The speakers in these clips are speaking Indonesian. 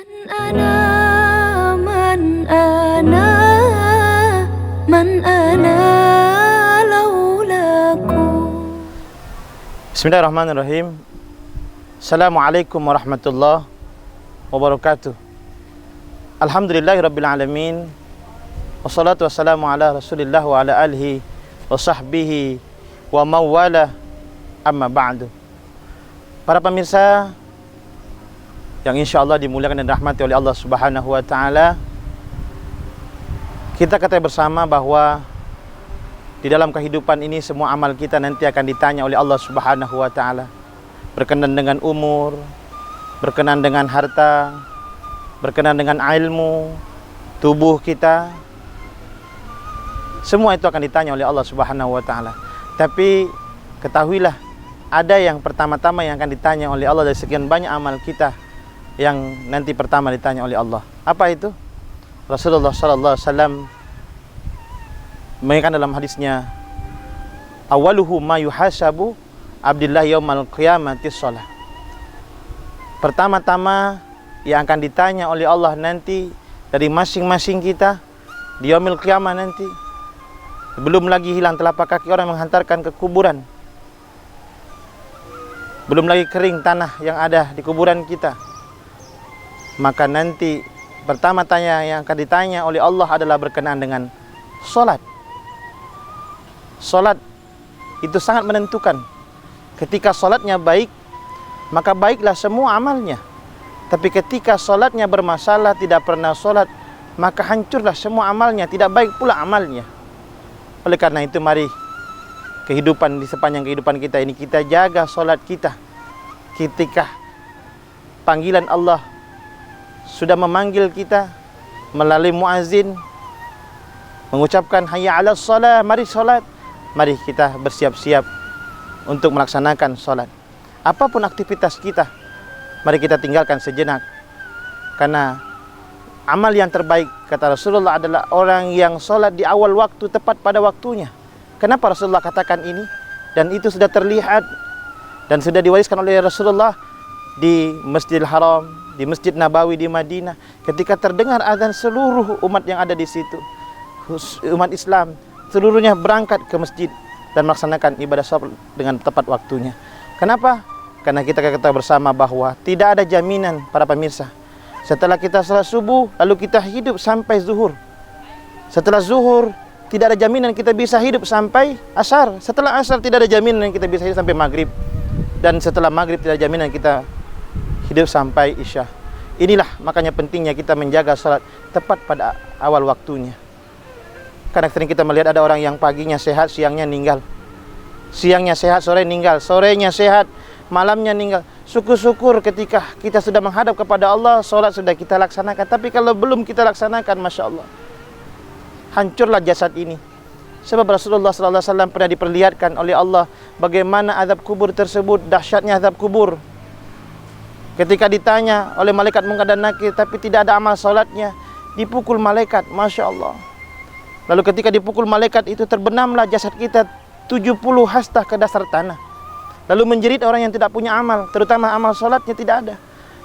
أنا من أنا من أنا لولاكم. Bismillahirrahmanirrahim. Assalamualaikum warahmatullahi wabarakatuh. Alhamdulillahirabbil alamin. Wassalatu wassalamu ala Rasulillah wa ala alihi wa sahbihi wa mawala, amma ba'du. Para pemirsa yang insyaallah dimuliakan dan dirahmati oleh Allah Subhanahu wa taala, kita ketahui bersama bahwa di dalam kehidupan ini semua amal kita nanti akan ditanya oleh Allah Subhanahu wa taala. Berkenan dengan umur, berkenan dengan harta, berkenan dengan ilmu, tubuh kita. Semua itu akan ditanya oleh Allah Subhanahu wa taala. Tapi ketahuilah, ada yang pertama-tama yang akan ditanya oleh Allah dari sekian banyak amal kita, yang nanti pertama ditanya oleh Allah. Apa itu? Rasulullah sallallahu alaihi wasallam mengatakan dalam hadisnya, awaluhu ma yuhasabu abdillah yaumal qiyamati shalah. Pertama-tama yang akan ditanya oleh Allah nanti dari masing-masing kita di yaumil qiyamah nanti, belum lagi hilang telapak kaki orang menghantarkan ke kuburan, belum lagi kering tanah yang ada di kuburan kita, maka nanti pertama tanya yang akan ditanya oleh Allah adalah berkenaan dengan salat. Salat itu sangat menentukan. Ketika salatnya baik, maka baiklah semua amalnya. Tapi ketika salatnya bermasalah, tidak pernah salat, maka hancurlah semua amalnya, tidak baik pula amalnya. Oleh karena itu, mari kehidupan di sepanjang kehidupan kita ini kita jaga salat kita. Ketika panggilan Allah sudah memanggil kita melalui muazin mengucapkan hayya 'alas shalah, mari salat, mari kita bersiap-siap untuk melaksanakan salat. Apapun aktivitas kita, mari kita tinggalkan sejenak, karena amal yang terbaik kata Rasulullah adalah orang yang salat di awal waktu, tepat pada waktunya. Kenapa Rasulullah katakan ini? Dan itu sudah terlihat dan sudah diwariskan oleh Rasulullah di Masjidil Haram, di Masjid Nabawi di Madinah. Ketika terdengar azan, seluruh umat yang ada di situ, umat Islam seluruhnya berangkat ke masjid dan melaksanakan ibadah salat dengan tepat waktunya. Kenapa? Karena kita ketahui bersama bahwa tidak ada jaminan, para pemirsa, setelah kita salat subuh lalu kita hidup sampai zuhur. Setelah zuhur tidak ada jaminan kita bisa hidup sampai asar. Setelah asar tidak ada jaminan kita bisa hidup sampai maghrib. Dan setelah maghrib tidak ada jaminan kita hidup sampai isya. Inilah makanya pentingnya kita menjaga salat tepat pada awal waktunya. Karena sering kita melihat ada orang yang paginya sehat, siangnya meninggal. Siangnya sehat, sore meninggal. Sorenya sehat, malamnya meninggal. Syukur-syukur ketika kita sudah menghadap kepada Allah, salat sudah kita laksanakan. Tapi kalau belum kita laksanakan, Masya Allah, hancurlah jasad ini. Sebab Rasulullah SAW pernah diperlihatkan oleh Allah bagaimana azab kubur tersebut, dahsyatnya azab kubur. Ketika ditanya oleh malaikat Munkar dan Nakir, tapi tidak ada amal salatnya, dipukul malaikat, Masya Allah. Lalu ketika dipukul malaikat itu, terbenamlah jasad kita 70 hastah ke dasar tanah. Lalu menjerit orang yang tidak punya amal, terutama amal salatnya tidak ada.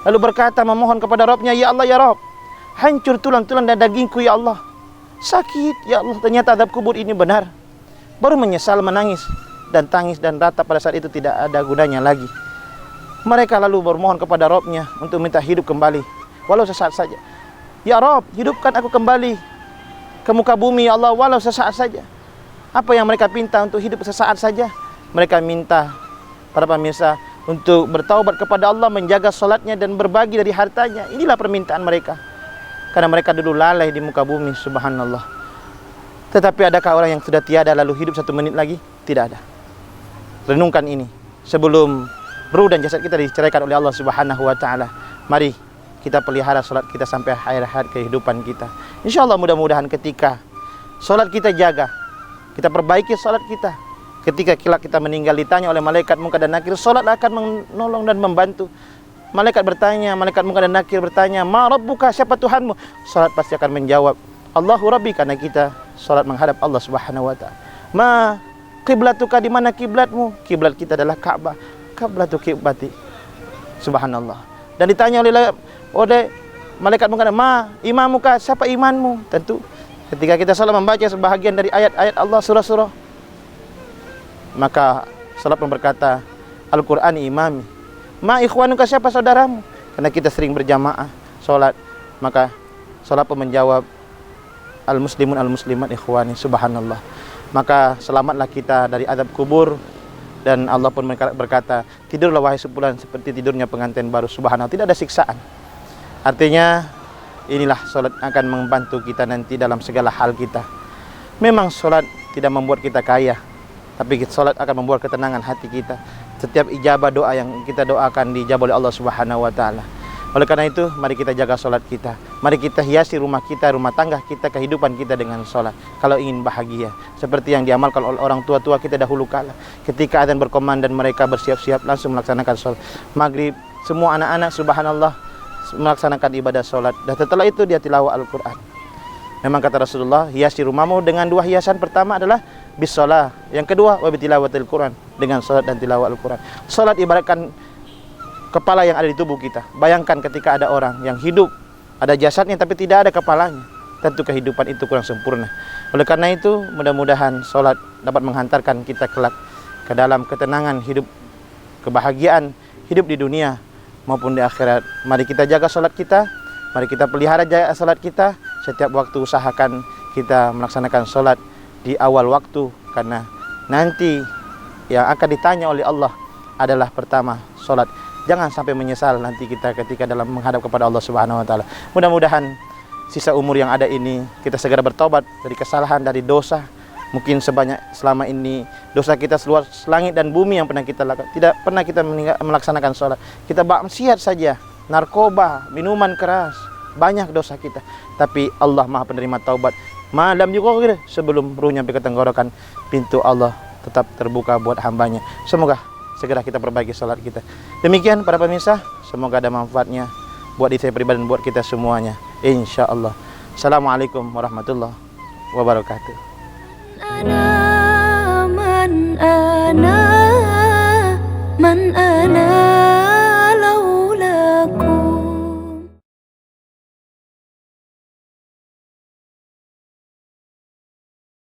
Lalu berkata, memohon kepada Rabbnya, ya Allah ya Rabb, hancur tulang-tulang dan dagingku ya Allah. Sakit ya Allah, ternyata azab kubur ini benar. Baru menyesal, menangis dan tangis dan ratap pada saat itu tidak ada gunanya lagi. Mereka lalu bermohon kepada Rabbnya untuk minta hidup kembali, walau sesaat saja. Ya Rabb, hidupkan aku kembali ke muka bumi ya Allah, walau sesaat saja. Apa yang mereka minta untuk hidup sesaat saja? Mereka minta, para pemirsa, untuk bertaubat kepada Allah, menjaga salatnya dan berbagi dari hartanya. Inilah permintaan mereka. Karena mereka dulu lalai di muka bumi, subhanallah. Tetapi adakah orang yang sudah tiada lalu hidup 1 menit lagi? Tidak ada. Renungkan ini sebelum ruh dan jasad kita diceraikan oleh Allah Subhanahu wa taala. Mari kita pelihara salat kita sampai akhir hayat kehidupan kita. Insyaallah mudah-mudahan ketika salat kita jaga, kita perbaiki salat kita, ketika kita meninggal ditanya oleh malaikat Munkar dan Nakir, salat akan menolong dan membantu. Malaikat bertanya, malaikat Munkar dan Nakir bertanya, ma rabbuka, siapa Tuhanmu? Salat pasti akan menjawab, Allahu Rabbi, karena kita salat menghadap Allah Subhanahu wa taala. Ma qiblatuka, di mana kiblatmu? Kiblat kita adalah Ka'bah. Qiblatu qiblati. Subhanallah. Dan ditanya oleh malaikat mengatakan, "Ma, imamuka, siapa imanmu?" Tentu ketika kita salat membaca sebahagian dari ayat-ayat Allah, surah-surah, maka salat pun berkata, "Al-Qur'an imami." "Ma ikhwanuka, siapa saudaramu?" Karena kita sering berjamaah salat, maka salat pun menjawab, "Al-muslimun al-muslimat ikhwani." Subhanallah. Maka selamatlah kita dari azab kubur. Dan Allah pun berkata, "Tidurlah wahai sebulan seperti tidurnya pengantin baru." Subhanallah, tidak ada siksaan. Artinya inilah salat akan membantu kita nanti dalam segala hal kita. Memang salat tidak membuat kita kaya, tapi salat akan membuat ketenangan hati kita. Setiap ijabah doa yang kita doakan dijawab oleh Allah Subhanahu wa taala. Oleh karena itu, mari kita jaga salat kita. Mari kita hiasi rumah kita, rumah tangga kita, kehidupan kita dengan salat. Kalau ingin bahagia, seperti yang diamalkan oleh orang tua-tua kita dahulu kala. Ketika adzan berkumandang, mereka bersiap-siap langsung melaksanakan salat. Maghrib, semua anak-anak subhanallah melaksanakan ibadah salat. Dan setelah itu dia tilawah Al-Qur'an. Memang kata Rasulullah, hiasi rumahmu dengan dua hiasan. Pertama adalah bisalah, yang kedua wa bitilawatil Qur'an, dengan salat dan tilawah Al-Qur'an. Salat ibaratkan kepala yang ada di tubuh kita. Bayangkan ketika ada orang yang hidup, ada jasadnya tapi tidak ada kepalanya, tentu kehidupan itu kurang sempurna. Oleh karena itu, mudah-mudahan salat dapat menghantarkan kita kelak ke dalam ketenangan hidup, kebahagiaan hidup di dunia maupun di akhirat. Mari kita jaga salat kita, mari kita pelihara jaga salat kita. Setiap waktu usahakan kita melaksanakan salat di awal waktu, karena nanti yang akan ditanya oleh Allah adalah pertama salat. Jangan sampai menyesal nanti kita ketika dalam menghadap kepada Allah Subhanahu wa taala. Mudah-mudahan sisa umur yang ada ini kita segera bertobat dari kesalahan, dari dosa. Mungkin sebanyak selama ini dosa kita seluas langit dan bumi yang pernah kita lakukan. Tidak pernah kita melaksanakan sholat. Kita maksiat saja, narkoba, minuman keras, banyak dosa kita. Tapi Allah Maha penerima taubat. Malam juga sebelum ruhnya sampai ke tenggorokan, pintu Allah tetap terbuka buat hambanya. Semoga segera kita perbaiki salat kita. Demikian para pemirsa, semoga ada manfaatnya buat diri saya pribadi dan buat kita semuanya, insyaallah. Assalamualaikum warahmatullahi wabarakatuh. Ana man ana